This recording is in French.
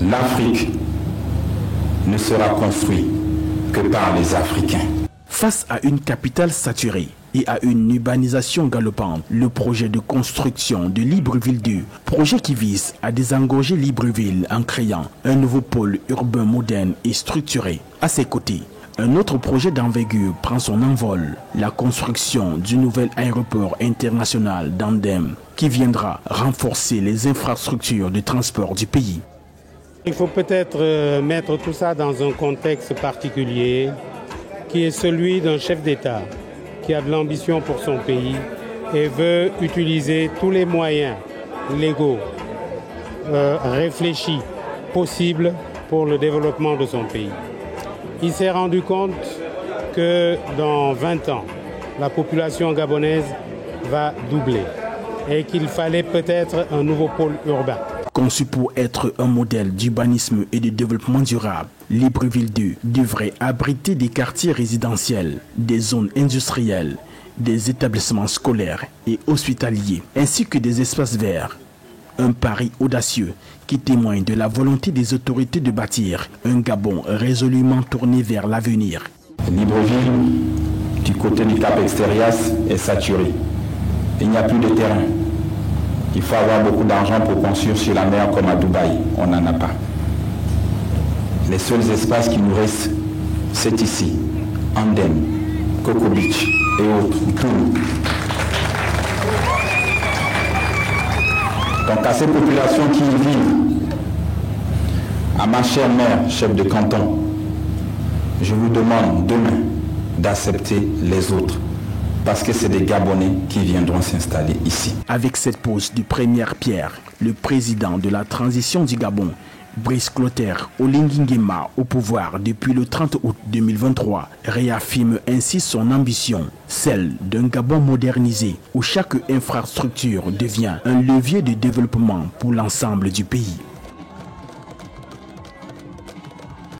l'Afrique ne sera construite que par les Africains. Face à une capitale saturée et à une urbanisation galopante, le projet de construction de Libreville 2, projet qui vise à désengorger Libreville en créant un nouveau pôle urbain moderne et structuré. À ses côtés, un autre projet d'envergure prend son envol, la construction du nouvel aéroport international d'Andem, qui viendra renforcer les infrastructures de transport du pays. Il faut peut-être mettre tout ça dans un contexte particulier, qui est celui d'un chef d'État qui a de l'ambition pour son pays et veut utiliser tous les moyens légaux, réfléchis, possibles pour le développement de son pays. Il s'est rendu compte que dans 20 ans, la population gabonaise va doubler et qu'il fallait peut-être un nouveau pôle urbain. Conçu pour être un modèle d'urbanisme et de développement durable, Libreville 2 devrait abriter des quartiers résidentiels, des zones industrielles, des établissements scolaires et hospitaliers, ainsi que des espaces verts. Un pari audacieux qui témoigne de la volonté des autorités de bâtir un Gabon résolument tourné vers l'avenir. Libreville, du côté du Cap Extérias, est saturé. Il n'y a plus de terrain. Il faut avoir beaucoup d'argent pour construire sur la mer comme à Dubaï. On n'en a pas. Les seuls espaces qui nous restent, c'est ici. Andem, Coco Beach et autres. Donc à ces populations qui y vivent, à ma chère mère, chef de canton, je vous demande demain d'accepter les autres. Parce que c'est des Gabonais qui viendront s'installer ici. Avec cette pose de première pierre, le président de la transition du Gabon, Brice Clotaire Oligui Nguema, au pouvoir depuis le 30 août 2023, réaffirme ainsi son ambition, celle d'un Gabon modernisé où chaque infrastructure devient un levier de développement pour l'ensemble du pays.